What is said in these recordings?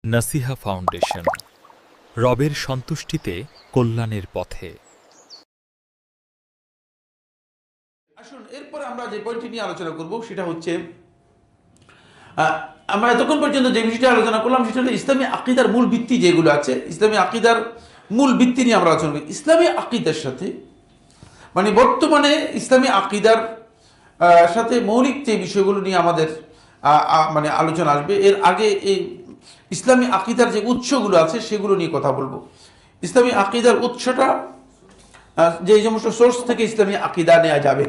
নাসিহা foundation, রবের সন্তুষ্টিতে কল্যাণের পথে। আসুন, এরপরে আমরা যে পয়েন্টটি নিয়ে আলোচনা করব সেটা হচ্ছে আমরা এতক্ষণ পর্যন্ত যে বিষয়টি আলোচনা করলাম সেটা হলো ইসলামী আকীদার মূল ভিত্তি যেগুলো আছে, ইসলামী আকীদার মূল ভিত্তি নিয়ে আমরা আলোচনা করি। ইসলামী আকীদার সাথে মানে বর্তমানে ইসলামী আকীদার সাথে মৌলিক যে বিষয়গুলো নিয়ে আমাদের মানে আলোচনা আসবে, এর আগে এই ইসলামী আকীদার যে উৎসগুলো আছে সেগুলো নিয়ে কথা বলবো। ইসলামী আকীদার উৎসটা যে সমস্ত সোর্স থেকে ইসলামী আকীদা নেওয়া যাবে।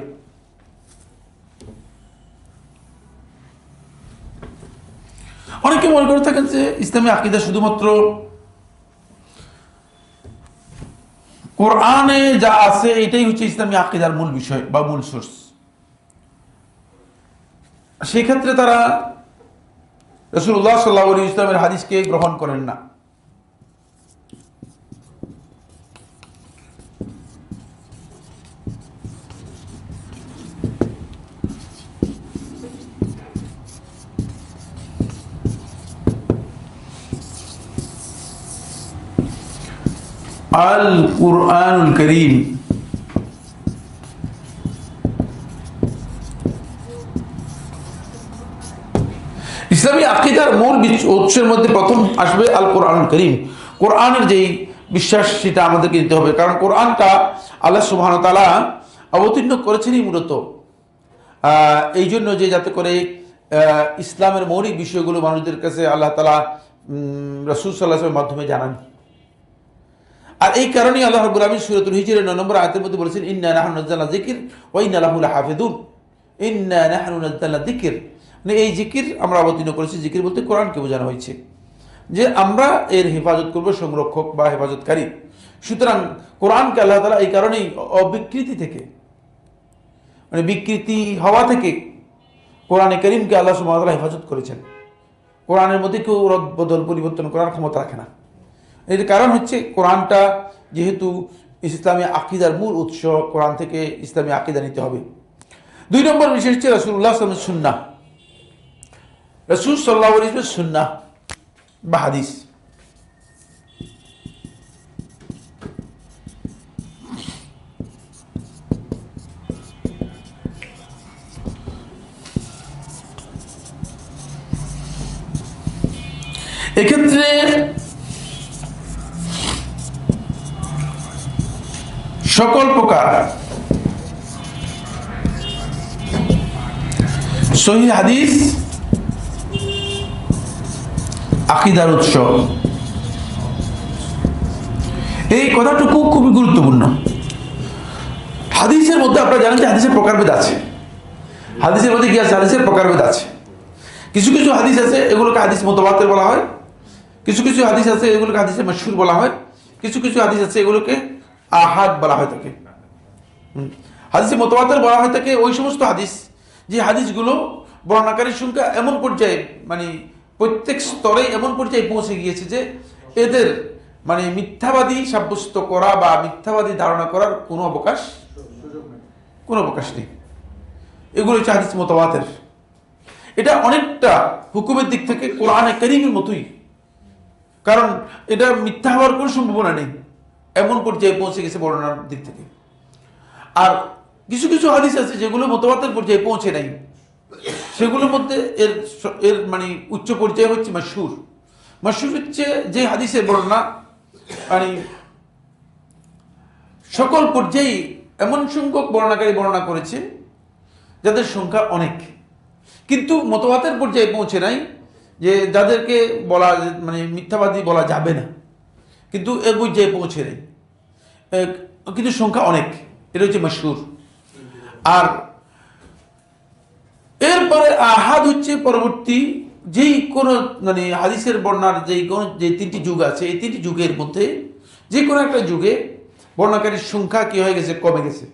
অনেকে মনে করে থাকেন যে ইসলামী আকীদা শুধুমাত্র কোরআনে যা আছে এটাই হচ্ছে ইসলামী আকীদার মূল বিষয় বা মূল সোর্স। সেই ক্ষেত্রে তারা রাসূলুল্লাহ সাল্লাল্লাহু আলাইহি ওয়াসাল্লামের হাদিসকে গ্রহণ করেন না। আল কুরআনুল কারীম ইসলামী আকীদার মূল উৎসের মধ্যে প্রথম আসবে আল কুরআনুল কারীম। কোরআনের যেই বিশ্বাস সেটা আমাদেরকে দিতে হবে, কারণ কোরআনটা আল্লাহ সুবহানাহু ওয়া তাআলা অবতীর্ণ করেছেনই মূলত এই জন্য যে যাতে করে ইসলামের মৌলিক বিষয়গুলো মানুষদের কাছে আল্লাহ তাআলা রাসূল সাল্লাল্লাহু আলাইহি ওয়াসাল্লামের মাধ্যমে জানান। আর এই কারণেই আল্লাহ রাব্বুল আলামিন সূরাতুল হিজরের 9 নম্বর আয়াতের মধ্যে বলেছেন, ইন্না নাহনু নাযালনা যিকর ওয়া ইন্না লাহু লাহাফিজুন। ইন্না নাহনু নাযালনা যিকর, মানে এই জিকির আমরা অবতীর্ণ করেছি। জিকির বলতে কোরআনকে বোঝানো হয়েছে, যে আমরা এর হেফাজত করব, সংরক্ষক বা হেফাজতকারী। সুতরাং কোরআনকে আল্লাহ তাআলা এই কারণেই অবিকৃতি থেকে মানে বিকৃতি হওয়া থেকে কোরআনে কারীমকে আল্লাহ সুবহানাহু ওয়া তাআলা হেফাজত করেছেন। কোরআনের মধ্যে কেউ রদ বদল পরিবর্তন করার ক্ষমতা রাখে না। এর কারণ হচ্ছে কোরআনটা যেহেতু ইসলামী আকীদার মূল উৎস, কোরআন থেকে ইসলামী আকীদা নিতে হবে। 2 নম্বর বিষয় হচ্ছে রাসূলুল্লাহ সাল্লাল্লাহু আলাইহি ওয়াসাল্লামের সুন্নাহ। রাসূল সাল্লাল্লাহু আলাইহি ওয়াসাল্লামের সুন্নাহ বা হাদিস। এক্ষেত্রে সকল প্রকার সহিহ হাদিস আকীদার উৎস, এই কথাটুকু খুবই গুরুত্বপূর্ণ। হাদিসের মধ্যে আপনারা জানেন যে হাদিসের প্রকারভেদ আছে। হাদিসের মধ্যে কি আছে? হাদিসের প্রকারভেদ আছে। কিছু কিছু হাদিস আছে এগুলোকে হাদিস মুতাওয়াতির বলা হয়, কিছু কিছু হাদিস আছে এগুলোকে হাদিসে মাশহুর বলা হয়, কিছু কিছু হাদিস আছে এগুলোকে আহাদ বলা হয় থাকে। হাদিসে মুতাওয়াতির বলা হয় থাকে ওই সমস্ত হাদিস যে হাদিসগুলো বর্ণনাকারীর সংখ্যা এমন পর্যায়ে মানে প্রত্যেক স্তরে এমন পর্যায়ে পৌঁছে গিয়েছে যে এদের মানে মিথ্যাবাদী সাব্যস্ত করা বা মিথ্যাবাদী ধারণা করার কোনো অবকাশ নেই। এগুলো হচ্ছে হাদিস মুতাওয়াতির। এটা অনেকটা হুকুমের দিক থেকে কোরআনে কারীমের মতোই, কারণ এটা মিথ্যা হওয়ার কোনো সম্ভাবনা নেই, এমন পর্যায়ে পৌঁছে গেছে বর্ণনার দিক থেকে। আর কিছু কিছু হাদিস আছে যেগুলো মুতাওয়াতির পর্যায়ে পৌঁছে নাই, সেগুলোর মধ্যে এর মানে উচ্চ পর্যায়ে হচ্ছে মাশহুর। মাশহুর হচ্ছে যে হাদিসের বর্ণনা মানে সকল পর্যায়ে এমন সংখ্যক বর্ণনাকারী বর্ণনা করেছে যাদের সংখ্যা অনেক, কিন্তু মুতাওয়াতির পর্যায়ে পৌঁছে নাই, যে যাদেরকে বলা মানে মিথ্যাবাদী বলা যাবে না, কিন্তু এ পর্যায়ে পৌঁছে নেই, কিন্তু সংখ্যা অনেক। এটা হচ্ছে মাশহুর। আর এরপরে আহাদ হচ্ছে পরবর্তী যেই কোনো মানে হাদিসের বর্ণনার যে 3টি যুগ আছে, এই 3টি যুগের মধ্যে যে কোনো একটা যুগে বর্ণনাকারীর সংখ্যা কি হয়ে গেছে? কমে গেছে।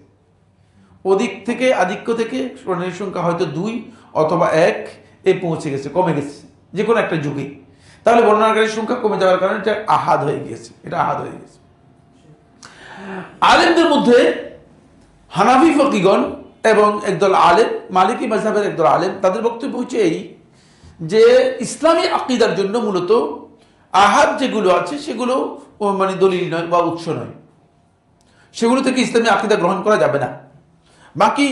অধিক থেকে আধিক্য থেকে বর্ণনাকারীর সংখ্যা হয়তো 2 অথবা 1 এ পৌঁছে গেছে, কমে গেছে যে কোনো একটা যুগে। তাহলে বর্ণনাকারীর সংখ্যা কমে যাওয়ার কারণে এটা আহাদ হয়ে গিয়েছে। এটা আহাদ হয়ে গেছে। আলেমদের মধ্যে হানাফি ফকিগণ এবং একদল আলেম, মালিকি মাযহাবের একদল আলেম, তাদের বক্তব্য হচ্ছে এই যে ইসলামী আকীদার জন্য মূলত আহাদ যেগুলো আছে সেগুলো মানে দলিল নয় বা উৎস নয়, সেগুলো থেকে ইসলামী আকীদা গ্রহণ করা যাবে না। বাকি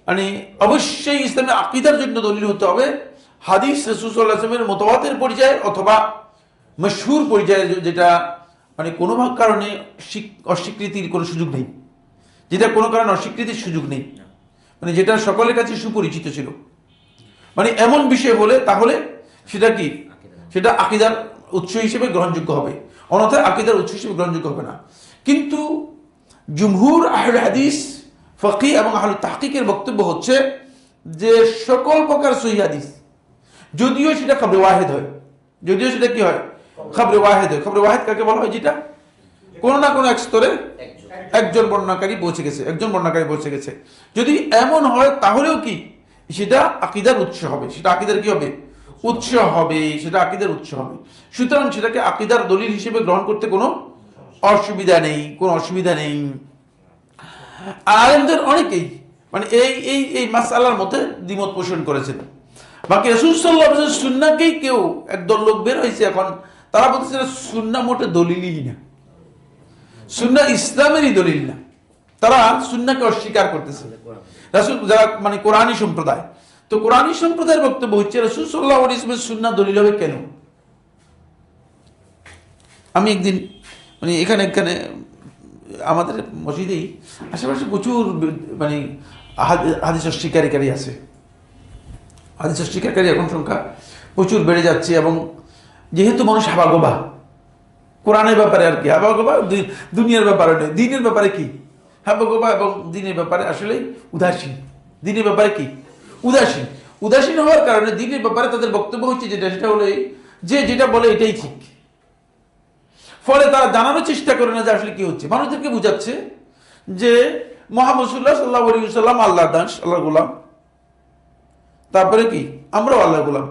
মানে অবশ্যই ইসলামী আকীদার জন্য দলিল হতে হবে হাদিস রাসূল সাল্লাল্লাহু আলাইহি ওয়াসাল্লামের মুতাওয়াতির পর্যায়ে অথবা মশহুর পর্যায়ে, যেটা মানে কোনো কারণে অস্বীকৃতির কোনো সুযোগ নেই, যেটা কোনো কারণে অস্বীকৃতির সুযোগ নেই, মানে যেটা সকলের কাছে সুপরিচিত ছিল, মানে এমন বিষয় হলে তাহলে সেটা কি, সেটা আকীদার উৎস হিসেবে গ্রহণযোগ্য হবে, অন্যথায় আকীদার উৎস হিসেবে গ্রহণযোগ্য হবে না। কিন্তু জুমহুর আহলে হাদিস, ফকিহ এবং আহলে তাহকিকের বক্তব্য হচ্ছে যে সকল প্রকার সহিহ হাদিস, যদিও সেটা খবরে ওয়াহিদ হয়, যদিও সেটা কি হয়, খবরে ওয়াহিদ হয়। খবরে ওয়াহিদ কাকে বলা হয়? যেটা কোনো না কোনো এক স্তরে একজন বর্ণনাকারী পৌঁছে গেছে, একজন বর্ণনাকারী পৌঁছে গেছে। যদি এমন হয় তাহলেও কি সেটা আকীদার উৎস হবে, সেটা আকীদার কি হবে, উৎস হবে, সেটা আকীদার উৎস হবে। সুতরাং সেটাকে আকীদার দলিল হিসেবে গ্রহণ করতে কোনো অসুবিধা নেই, কোনো অসুবিধা নেই। আলেমদের অনেকেই মানে এই এই এই মাসআলার মধ্যে দ্বিমত পোষণ করেছেন। বাকি রাসূল সাল্লাল্লাহু আলাইহি ওয়াসাল্লাম সুন্নাহকেই কেউ একদল লোক বের হয়েছে এখন, তারা বলতেছে সুন্নাহ মোটে দলিলই না, সুন্নাহ ইসলামেরই দলিল না, তারা সুন্নাহকে অস্বীকার করতেছে। রাসূল যারা মানে কোরআনী সম্প্রদায়, তো কোরআনী সম্প্রদায়ের বক্তব্য হচ্ছে রাসূল সাল্লাল্লাহু আলাইহি ওয়াসাল্লামের সুন্নাহ দলিল হবে কেন? আমি একদিন মানে এখানে আমাদের মসজিদেই আশেপাশে প্রচুর মানে হাদিস অস্বীকারী আছে, হাদিস অস্বীকারী এখন সংখ্যা প্রচুর বেড়ে যাচ্ছে। এবং যেহেতু মানুষ হাবাগোবা কোরআনের ব্যাপারে, আর কি হাবাগোবা দুনিয়ার ব্যাপারে নয়, দিনের ব্যাপারে কি হাবাগোবা, এবং দিনের ব্যাপারে আসলে উদাসীন, দিনের ব্যাপারে কি উদাসীন, উদাসীন হওয়ার কারণে দিনের ব্যাপারে তাদের বক্তব্য হচ্ছে যেটা, সেটা হলো যে যেটা বলে এটাই ঠিক। ফলে তারা জানানোর চেষ্টা করে না যে আসলে কি হচ্ছে, মানুষদেরকে বুঝাচ্ছে যে মুহাম্মদ সাল্লাল্লাহু আলাইহি ওয়াসাল্লাম আল্লাহর দাস, আল্লাহর গোলাম, তারপরে কি আমরাও আল্লাহর গোলাম।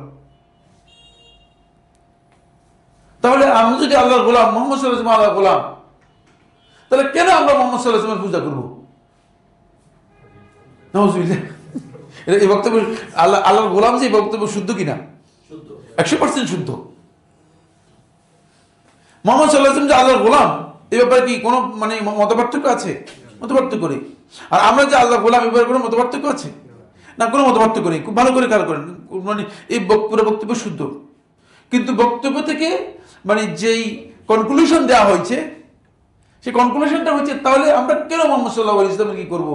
তাহলে আমরা যদি আল্লাহর গোলাম, মুহাম্মদ সাল্লাল্লাহু আলাইহি ওয়াসাল্লাম আল্লাহর গোলাম, তাহলে কেন আমরা মুহাম্মদ সাল্লাল্লাহু আলাইহি ওয়াসাল্লামের পূজা করব? নাউজুবিল্লাহ। এই বক্তব্য আল্লাহর গোলাম যে বক্তব্য শুদ্ধ কিনা? 100% শুদ্ধ। মুহাম্মদ সাল্লাল্লাহু আলাইহি ওয়াসাল্লাম যে আল্লাহর গোলাম, এই ব্যাপারে কি কোনো মানে মতপার্থক্য আছে? মতপার্থক্য নেই। আর আমরা যে আল্লাহর গোলাম, এই ব্যাপারে কোনো মতপার্থক্য আছে না? কোনো মতপার্থক্য নেই। খুব ভালো করে খেয়াল করেন, মানে এই পুরো বক্তব্য শুদ্ধ, কিন্তু বক্তব্য থেকে মানে যেই কনক্লুশন দেওয়া হয়েছে, সেই কনক্লুশনটা হচ্ছে তাহলে আমরা কেন মুহাম্মদ সাল্লাল্লাহু আলাইহি ওয়াসাল্লামের কি করবো,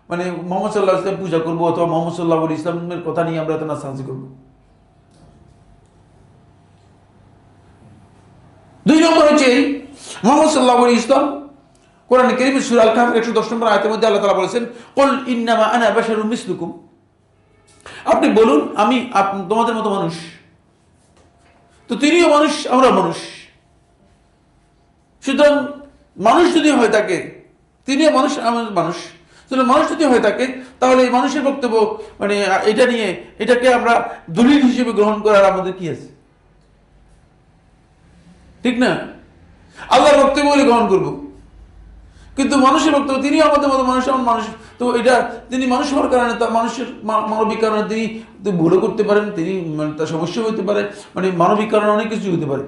মানে মুহাম্মদ সাল্লাল্লাহু আলাইহি ওয়াসাল্লাম পূজা করবো, অথবা মুহাম্মদ সাল্লাল্লাহু আলাইহি ওয়াসাল্লামের কথা নিয়ে আমরা এত নাচানাচি করবো। 2 নম্বর হচ্ছে মুহাম্মদ সাল্লাল্লাহু আলাইহি ওয়াসাল্লাম কোরআন কারীমের সূরা আল কাহফের 110 নম্বর আয়াতের মধ্যে আল্লাহ তাআলা বলেছেন, কুল ইন্নামা আনা বাশারুম মিসলুকুম, আপনি বলুন আমি তোমাদের মতো মানুষ। তো তিনিও মানুষ, আমরা মানুষ, সুতরাং মানুষ যদি হয়ে থাকে, তিনিও মানুষ, আমাদের মানুষ, সুতরাং মানুষ যদি হয়ে থাকে তাহলে এই মানুষের বক্তব্য মানে এটা নিয়ে এটাকে আমরা দলিল হিসেবে গ্রহণ করার আমাদের কি আছে? ঠিক না? আল্লাহর বক্তব্য বলে গ্রহণ করবো, কিন্তু মানুষের বক্তব্য তিনিও আমাদের মতো মানুষ, এমন মানুষ, তো এটা তিনি মানুষ হওয়ার কারণে তার মানুষের মানবিক কারণে তিনি ভুলও করতে পারেন, তিনি তার সমস্যা হতে পারে, মানে মানবিক কারণে অনেক কিছু হতে পারে।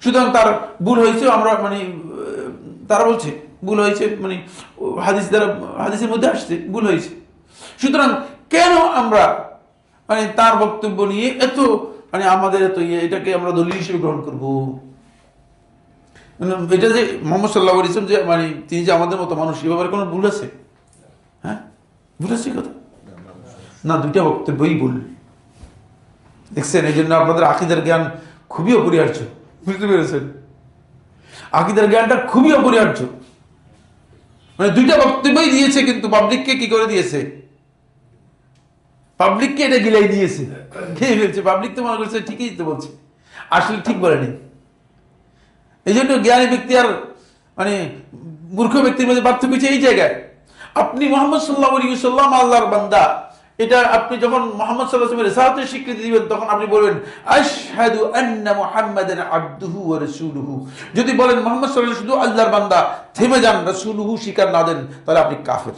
সুতরাং তার ভুল হয়েছে, আমরা মানে তারা বলছে ভুল হয়েছে, মানে হাদিসের মধ্যে আসছে ভুল হয়েছে। সুতরাং কেন আমরা মানে তার বক্তব্য নিয়ে এত মানে আমাদের এত এটাকে আমরা দলিল হিসেবে গ্রহণ করবো? এটা যে মুহাম্মদ সাল্লাল্লাহু আলাইহি ওয়াসাল্লাম যে মানে তিনি যে আমাদের মতো মানুষ, এ ব্যাপারে কোনো ভুল আছে? হ্যাঁ, ভুল আছে কথা না, দুইটা বক্তব্যই ভুল। দেখছেন, এই জন্য আপনাদের আকীদার জ্ঞান খুবই অপরিহার্য, বুঝতে পেরেছেন? আকীদার জ্ঞানটা খুবই অপরিহার্য। মানে দুইটা বক্তব্যই দিয়েছে, কিন্তু পাবলিককে কি করে দিয়েছে? পাবলিককে এটা গিলাই দিয়েছে, খেয়ে ফেলছে। পাবলিক তো মনে করছে ঠিকই তো বলছে, আসলে ঠিক বলেনি। এই জন্য জ্ঞানী ব্যক্তি আর মানে মূর্খ ব্যক্তির মধ্যে পার্থক্য হচ্ছে এই জায়গায়। আপনি মুহাম্মদ সাল্লাল্লাহু আলাইহি ওয়াসাল্লাম আল্লাহর বান্দা, এটা আপনি যখন মুহাম্মদ সাল্লাল্লাহু আলাইহি ওয়াসাল্লামের রিসালাতের স্বীকৃতি দিবেন, তখন আপনি বলবেন আশহাদু আন্না মুহাম্মাদান আবদুহু ওয়া রাসূলুহু। যদি বলেন মুহাম্মদ সাল্লাল্লাহু আলাইহি ওয়াসাল্লাম শুধু আল্লাহর বান্দা, থেমে যান, রাসূলুহু স্বীকার না দেন, তাহলে আপনি কাফের।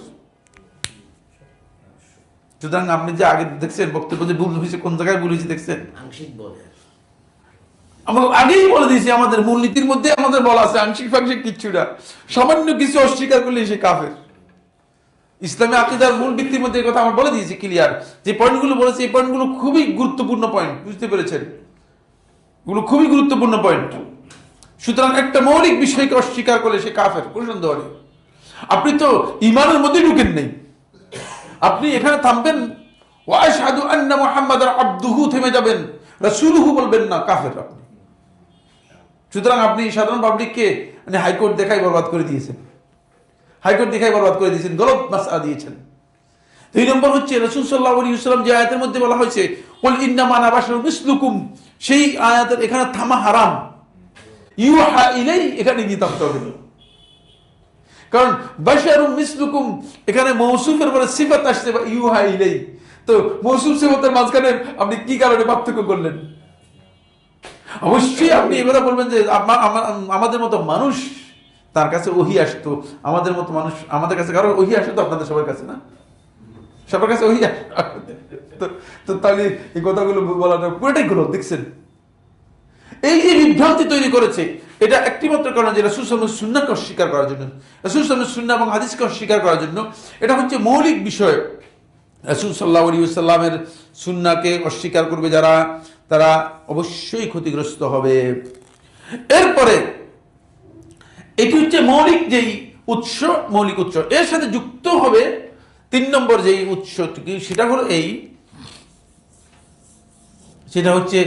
সুতরাং আপনি যে আগে দেখছেন বক্তব্য যে ভুল হয়েছে, কোন জায়গায় ভুল হয়েছে দেখছেন? আংশিক বলে আমরা আগেই বলে দিয়েছি আমাদের মূলনীতির মধ্যে আমাদের বলা আছে আংশিক ফাংশিক কিচ্ছু না, সামান্য কিছু অস্বীকার করলে সে কাফের। ইসলামী আকীদার মূল ভিত্তির মধ্যে কথা আমরা বলে দিয়েছি ক্লিয়ার। যে পয়েন্টগুলো বলেছি এই পয়েন্টগুলো খুবই গুরুত্বপূর্ণ পয়েন্ট, বুঝতে পেরেছেন? এগুলো খুবই গুরুত্বপূর্ণ পয়েন্ট। সুতরাং একটা মৌলিক বিষয়কে অস্বীকার করলে সে কাফের, কোনো সন্দেহ নেই। আপনি তো ইমানের মধ্যে ঢুকেন নেই, আপনি এখানে থামবেন ওয়া আশহাদু আন্না মুহাম্মাদান আবদুহু থেমে যাবেন, রাসূলুহু বলবেন না, কাফের আপনি। সুতরাং আপনি সাধারণ পাবলিককে হাইকোর্ট দেখাই বরবাদ করে দিয়েছেন, হাইকোর্ট দেখাই বরবাদ করে দিয়েছেন, গলত মাসআলা দিয়েছেন। 2 নম্বর হচ্ছে রাসূল সাল্লাল্লাহু আলাইহি ওয়াসাল্লাম যে আয়াতের মধ্যে বলা হয়েছে কুল ইন্নামা আনা বাশারুম মিসলুকুম, সেই আয়াতের এখানে থামা হারাম। ইউহা ইলাই এখানে গিয়ে থামতে হবে, কারণ বাশারুম মিসলুকুম এখানে মৌসুফের পরে সিফাত আসছে বা ইউহা ইলাই, তো মৌসুফ সিফাতের মাঝখানে আপনি কি কারণে পার্থক্য করলেন? অবশ্যই আপনি এবারে বলবেন যে আমাদের মতো মানুষ তার কাছে ওহী আসতো, আমাদের মতো মানুষ, আমাদের কাছে কারো ওহী আসে তো আপনাদের সবার কাছে না, সবার কাছে ওহী তো তাহলে এই কথাগুলো বলাটা পুরোটাই গলত। দেখছেন এই যে বিভ্রান্তি তৈরি করেছে, এটা একটি মাত্র কারণ যে রাসূল সাল্লাল্লাহু আলাইহি ওয়াসাল্লামের সুন্নাহকে অস্বীকার করার জন্য, রাসূল সাল্লাল্লাহু আলাইহি ওয়াসাল্লাম সুন্নাহ এবং হাদিসকে অস্বীকার করার জন্য। এটা হচ্ছে মৌলিক বিষয়। রাসূল সাল্লাল্লাহু আলাইহি ওয়াসাল্লামের সুন্নাহকে অস্বীকার করবে যারা, তারা অবশ্যই ক্ষতিগ্রস্ত হবে। এরপরে এটি হচ্ছে মৌলিক যেই উৎস, মৌলিক উৎস, এর সাথে যুক্ত হবে 3 নম্বর যেই উৎস, সেটা হলো সেটা হচ্ছে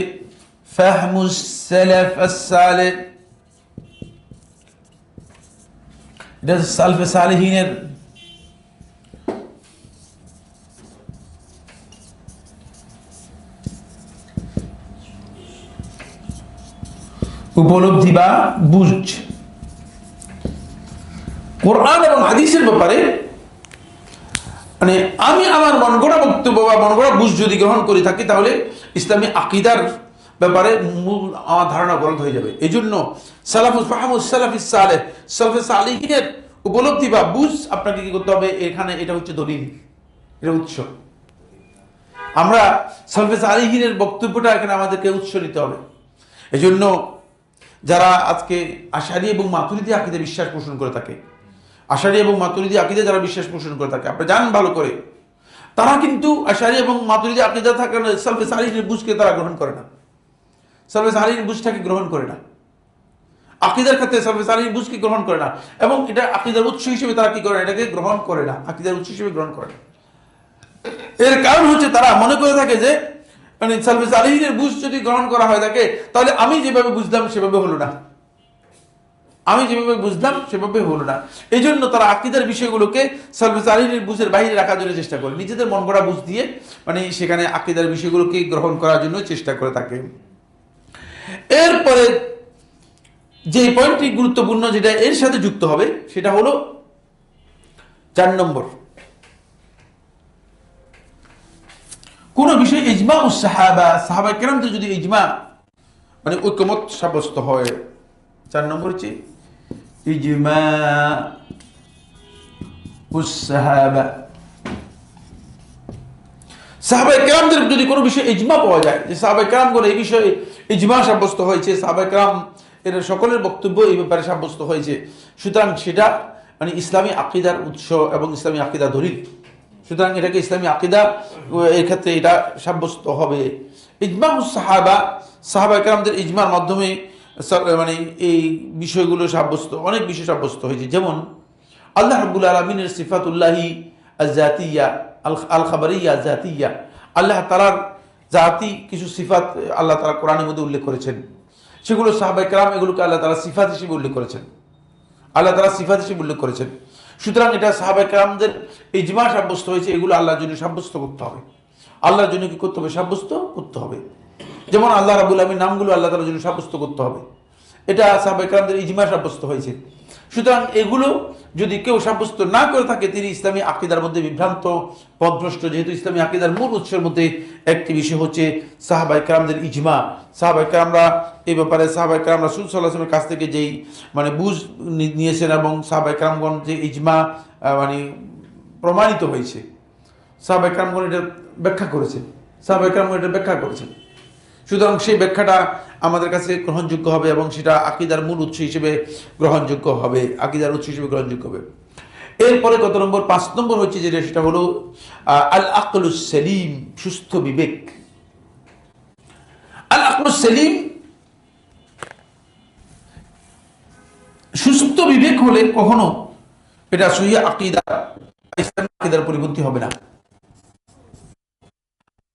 ফাহমুস সালাফ as-সালেহ। এটা সালফে সালেহিনের উপলব্ধি বা বুঝ। কোরআন এবং হাদিসের ব্যাপারে আমি আমার মন গড়া বক্তব্য বা মন গড়া বুঝ যদি গ্রহণ করে থাকি, তাহলে ইসলামী আকীদার ব্যাপারে মূল আমার ধারণা গলত হয়ে যাবে। এই জন্য সালাফিস সালেহ, সালফে সালেহিনের উপলব্ধি বা বুঝ আপনাকে কি করতে হবে, এখানে এটা হচ্ছে দলিল, এটা উৎস। আমরা সালফে সালেহিনের বক্তব্যটা এখানে আমাদেরকে উৎস নিতে হবে। এই জন্য যারা আজকে আশারী এবং মাতুরিদি আকীদা বিশ্বাস পোষণ করে থাকে, আশারী এবং মাতুরিদি আকীদা যারা বিশ্বাস পোষণ করে থাকে, আপনি জানেন ভালো করে, তারা কিন্তু আশারী এবং মাতুরিদি আকীদা থাকার সালফে সালেহিনের বুঝকে তারা গ্রহণ করে না, সালফে সালেহিনের বুঝটাকে গ্রহণ করে না, আকীদার ক্ষেত্রে সালফে সালেহিনের বুঝকে গ্রহণ করে না, এবং এটা আকীদার উৎস হিসেবে তারা কি করে না, এটাকে গ্রহণ করে না, আকীদার উৎস হিসেবে গ্রহণ করে না। এর কারণ হচ্ছে তারা মনে করে থাকে যে সালফে সালেহিনের বুঝ যদি গ্রহণ করা হয় থাকে, তাহলে আমি যেভাবে বুঝলাম সেভাবে হলো না, আমি যেভাবে বুঝলাম সেভাবে হলো না। এই জন্য তারা আকীদার বিষয়গুলোকে সালফে সালেহিনের বুঝের বাইরে রাখার জন্য চেষ্টা করে, নিজেদের মন গড়া বুঝ দিয়ে সেখানে আকীদার বিষয়গুলোকে গ্রহণ করার জন্য চেষ্টা করে থাকে। এরপরে যে পয়েন্টটি গুরুত্বপূর্ণ, যেটা এর সাথে যুক্ত হবে, সেটা হলো 4 নম্বর, কোন বিষয়ে ইজমা উস সাহাবা, সাহাবায়ে কেরামদের যদি ইজমা ঐকমত সাব্যস্ত হয়। 4 নম্বর হচ্ছে ইজমা উস সাহাবা, সাহাবায়ে কেরামদের যদি কোনো বিষয়ে ইজমা পাওয়া যায়, যে সাহাবায়ে কেরামগণ এই বিষয়ে ইজমা সাব্যস্ত হয়েছে, সাহাবায়ে কেরাম এর সকলের বক্তব্য এই ব্যাপারে সাব্যস্ত হয়েছে, সুতরাং সেটা ইসলামী আকীদার উৎস এবং ইসলামী আকীদা দলিল। সুতরাং এটাকে ইসলামী আকীদা, এর ক্ষেত্রে এটা সাব্যস্ত হবে। ইজমা উস সাহাবা, সাহাবায়ে কেরামদের ইজমার মাধ্যমে এই বিষয়গুলো সাব্যস্ত, অনেক বিষয় সাব্যস্ত হয়েছে। যেমন আল্লাহ রাব্বুল আলামিনের সিফাতুল্লাহি আয-যাতিয়্যা, আল খাবারিয়্যা জাতিয়্যা, আল্লাহ তাআলার জাতি কিছু সিফাত আল্লাহ তাআলা কোরআনের মধ্যে উল্লেখ করেছেন, সেগুলো সাহাবায়ে কেরাম এগুলোকে আল্লাহ তাআলা সিফাত হিসেবে উল্লেখ করেছেন, আল্লাহ তাআলা সিফাত হিসেবে উল্লেখ করেছেন। সুতরাং এটা সাহাবায়ে কেরামদের ইজমা সাব্যস্ত হয়েছে, এগুলো আল্লাহর জন্য সাব্যস্ত করতে হবে, আল্লাহর জন্য কি করতে হবে, সাব্যস্ত করতে হবে। যেমন আল্লাহ রাব্বুল আলামিন নামগুলো আল্লাহ তাআলার জন্য সাব্যস্ত করতে হবে, এটা সাহাবায়ে কেরামদের ইজমা সাব্যস্ত হয়েছে। সুতরাং এগুলো যদি কেউ সাব্যস্ত না করে থাকে, তিনি ইসলামী আকীদার মধ্যে বিভ্রান্ত, পথভ্রষ্ট। যেহেতু ইসলামী আকীদার মূল উৎসের মধ্যে একটি বিষয় হচ্ছে সাহাবায়ে কেরামদের ইজমা। সাহাবায়ে কেরামরা এই ব্যাপারে, সাহাবায়ে কেরাম রাসূল সাল্লাল্লাহু আলাইহি ওয়াসাল্লামের কাছ থেকে যেই বুঝ নিয়েছেন এবং সাহাবায়ে কেরামগণ যে ইজমা প্রমাণিত হয়েছে, সাহাবায়ে কেরামগণ এটা ব্যাখ্যা করেছেন, সাহাবায়ে কেরামগণ এটা ব্যাখ্যা করেছেন। সুতরাং সেই ব্যাখ্যাটা আমাদের কাছে গ্রহণযোগ্য হবে এবং সেটা আকীদার মূল উৎস হিসেবে গ্রহণযোগ্য হবে, আকীদার উৎস হিসেবে গ্রহণযোগ্য হবে। এরপরে কত নম্বর, 5 নম্বর হচ্ছে যেটা, সেটা হলো আল আকলুস সেলিম, সুস্থ বিবেক। আল আকলুস সেলিম, সুস্থ বিবেক হলে কখনো এটা সহিহ আকীদা, ইসলামী আকীদার পরিপন্থী হবে না।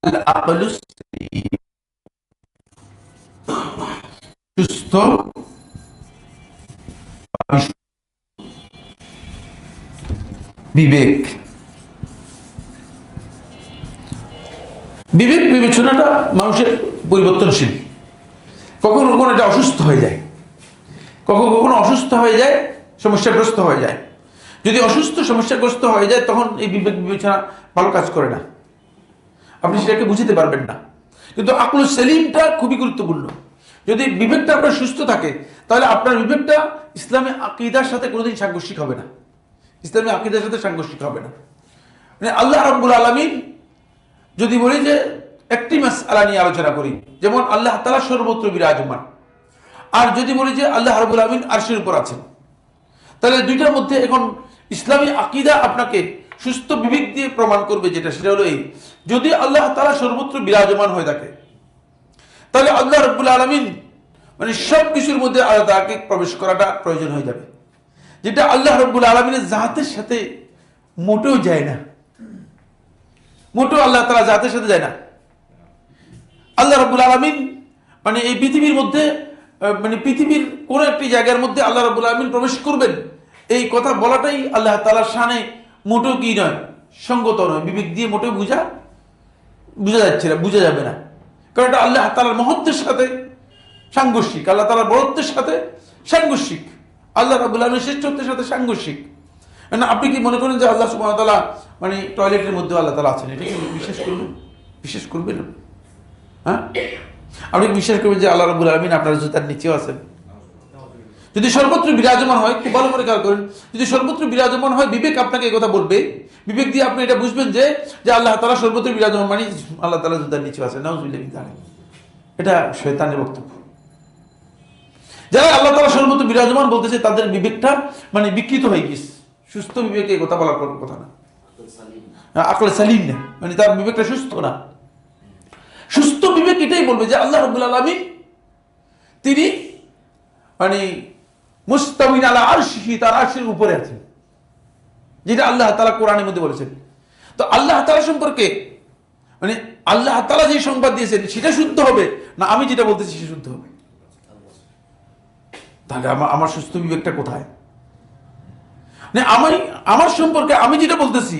আল আকলুস সেলিম, সুস্থ বিবেক। বিবেক বিবেচনাটা মানুষের পরিবর্তনশীল, কখনো কখনো এটা অসুস্থ হয়ে যায়, কখনো কখনো অসুস্থ হয়ে যায়, সমস্যাগ্রস্ত হয়ে যায়। যদি অসুস্থ সমস্যাগ্রস্ত হয়ে যায় তখন এই বিবেক বিবেচনা ভালো কাজ করে না, আপনি সেটাকে বুঝতে পারবেন না। কিন্তু আকলুস সেলিমটা খুবই গুরুত্বপূর্ণ। যদি বিবেকটা আপনার সুস্থ থাকে তাহলে আপনার বিবেকটা ইসলামী আকীদার সাথে কোনোদিন সাংঘর্ষিক হবে না, ইসলামী আকীদার সাথে সাংঘর্ষিক হবে না। মানে আল্লাহ রাব্বুল আলামিন, যদি বলি যে একটি মাসআলা নিয়ে আলোচনা করি, যেমন আল্লাহ তাআলা সর্বত্র বিরাজমান, আর যদি বলি যে আল্লাহ রাব্বুল আলামিন আরশের উপর আছেন, তাহলে দুইটার মধ্যে এখন ইসলামী আকীদা আপনাকে সুস্থ বিবেক দিয়ে প্রমাণ করবে যেটা, সেটা হলো এই, যদি আল্লাহ তাআলা সর্বত্র বিরাজমান হয়ে থাকে তাহলে আল্লাহ রাব্বুল আলামিন মানে সব কিছুর মধ্যে আল্লাহ তাআলাকে প্রবেশ করাটা প্রয়োজন হয়ে যাবে, যেটা আল্লাহ রাব্বুল আলামিনের জাতের সাথে মোটেও যায় না, মোটেও আল্লাহ তাআলা জাতের সাথে যায় না। আল্লাহ রাব্বুল আলামিন মানে এই পৃথিবীর মধ্যে, মানে পৃথিবীর কোন একটি জায়গার মধ্যে আল্লাহ রাব্বুল আলামিন প্রবেশ করবেন, এই কথা বলাটাই আল্লাহ তাআলার শানে মোটেও কি নয়, সঙ্গত নয়, বিবেক দিয়ে মোটেও বোঝা যাচ্ছে না, বোঝা যাবে না, কারণ এটা আল্লাহ তাআলার মহত্বের সাথে সাংঘর্ষিক, আল্লাহ তাআলার বড়ত্বের সাথে সাংঘর্ষিক, আল্লাহ রাব্বুল আলামিনের শ্রেষ্ঠত্বের সাথে সাংঘর্ষিক। না আপনি কি মনে করেন যে আল্লাহ সুবহানাহু ওয়া তাআলা মানে টয়লেটের মধ্যে আল্লাহ তাআলা আছেন, এটা কি বিশ্বাস করবেন? বিশ্বাস করবেন? হ্যাঁ, আপনি বিশ্বাস করবেন যে আল্লাহ রাব্বুল আলামিন আপনার জুতার নিচেও আছেন? যদি সর্বত্র বিরাজমান হয়, খুব ভালো করে খেয়াল করেন, যদি সর্বত্র বিরাজমান হয়, বিবেক আপনাকে এই কথা বলবে, বিবেক দিয়ে আপনি এটা বুঝবেন যে যে আল্লাহ তাআলা সর্বত্র বিরাজমান মানে আল্লাহ তাআলা জুতার নিচেও আছেন। নাউযুবিল্লাহি মিন যালিক। এটা শয়তানের বক্তব্য। যারা আল্লাহ তাআলা সর্বত্র বিরাজমান বলতেছে তাদের বিবেকটা মানে বিকৃত হয়ে গেছে, সুস্থ বিবেকে এই কথা বলার কথা না, আকলে সালিম না, মানে তার বিবেকটা সুস্থ না। সুস্থ বিবেক এটাই বলবে যে আল্লাহ রাব্বুল আলামিন তিনি মানে মুস্তামিন আলা আরশিহি, তার আরশের উপরে আছেন, যেটা আল্লাহ তাআলা কোরআনের মধ্যে বলেছেন। তো আল্লাহ তাআলা সম্পর্কে মানে আল্লাহ তাআলা যে সংবাদ দিয়েছেন সেটা শুদ্ধ হবে না আমি যেটা বলতেছি সেটা শুদ্ধ হবে? তাহলে আমার সুস্থ বিবেকটা কোথায়? মানে আমার সম্পর্কে আমি যেটা বলতেছি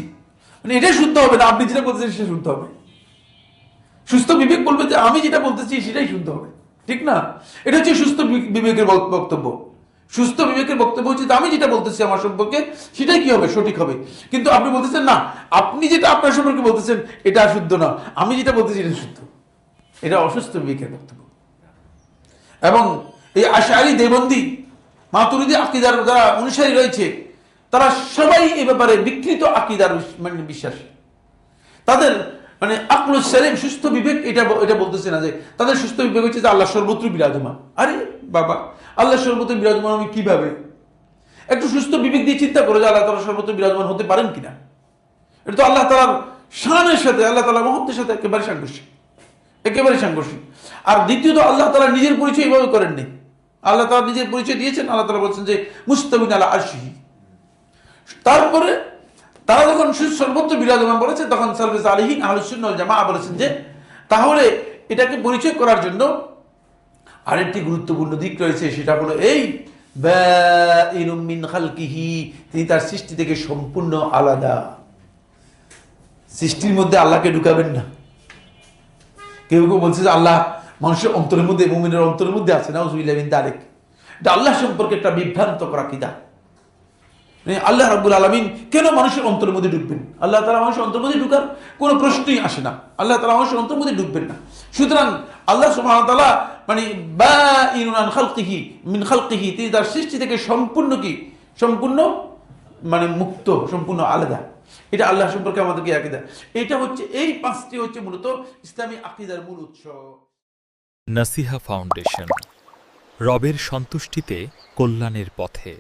মানে এটাই শুদ্ধ হবে না আপনি যেটা বলতেছেন সেটা শুদ্ধ হবে? সুস্থ বিবেক বলবে যে আমি যেটা বলতেছি সেটাই শুদ্ধ হবে, ঠিক না? এটা হচ্ছে সুস্থ বিবেকের বক্তব্য। সুস্থ বিবেকের বক্তব্য হচ্ছে আমি যেটা বলতেছি আমার সম্পর্কে সেটাই কি হবে, সঠিক হবে। কিন্তু আপনি বলতেছেন না, আপনি যেটা আপনার সম্পর্কে বলতেছেন এটা শুদ্ধ না, আমি যেটা বলতেছি এটা শুদ্ধ। এটা অসুস্থ বিবেকের বক্তব্য। এবং এই আশআরী, দেওবন্দি, মাতুরিদি আকীদার যারা অনুসারী রয়েছে তারা সবাই এ ব্যাপারে বিকৃত আকীদার মানে বিশ্বাসী। তাদের মানে আকলুস সালিম, সুস্থ বিবেক এটা বলতেছে না যে তাদের সুস্থ বিবেক হচ্ছে যে আল্লাহ সর্বত্র বিরাজমান। আরে বাবা, আল্লাহ সর্বত্র বিরাজমান আমি কিভাবে? একটু সুস্থ বিবেক দিয়ে চিন্তা করে যে আল্লাহ তাআলা সর্বত্র বিরাজমান হতে পারেন কিনা। এটা তো আল্লাহ তাআলার শানের সাথে, আল্লাহ তাআলার মহত্বের সাথে একেবারে সাংঘর্ষিক, একেবারে সাংঘর্ষিক। আর দ্বিতীয়ত আল্লাহ তাআলা নিজের পরিচয় এইভাবে করেননি। আল্লাহ তাআলা নিজের পরিচয় দিয়েছেন, আল্লাহ তাআলা বলছেন যে মুস্তামিন আলা আরশিহি। তারপরে তারা যখন সর্বত্র বিরাজমান বলেছে তখন সালফে সালেহিন আহলুস সুন্নাহ ওয়াল জামাআহ বলেছেন যে তাহলে এটাকে পরিচয় করার জন্য আরেকটি গুরুত্বপূর্ণ দিক রয়েছে, সেটা হলো এই বাইনুম মিন খালকিহি, তিনি তার সৃষ্টি থেকে সম্পূর্ণ আলাদা। সৃষ্টির মধ্যে আল্লাহকে ঢুকাবেন না। কেউ কেউ বলছে যে আল্লাহ মানুষের অন্তরের মধ্যে, মুমিনের অন্তরের মধ্যে আছে, নাউযুবিল্লাহি মিন যালিক। এটা আল্লাহ সম্পর্কে একটা বিভ্রান্তকর আকীদা। আল্লাহ রাব্বুল আলামিন কেন মানুষের অন্তরের মধ্যে ঢুকবেন? আল্লাহ তাআলা মানুষের অন্তরের মধ্যে ঢুকার কোনো প্রশ্নই আসে না। আল্লাহ তাআলা মানুষের অন্তরের মধ্যে ঢুকবেন না। সুতরাং আল্লাহ সুবহানাহু ওয়া তাআলা মানে বাইনুন আন খালকিহি মিন খালকিহি, তিনি তার সৃষ্টি থেকে সম্পূর্ণ কি, সম্পূর্ণ মানে মুক্ত, সম্পূর্ণ আলাদা। এটা আল্লাহ সম্পর্কে আমাদেরকে আকীদা। এটা হচ্ছে এই 5টি হচ্ছে মূলত ইসলামী আকীদার মূল উৎস। নাসিহা ফাউন্ডেশন, রবের সন্তুষ্টিতে কল্যাণের পথে।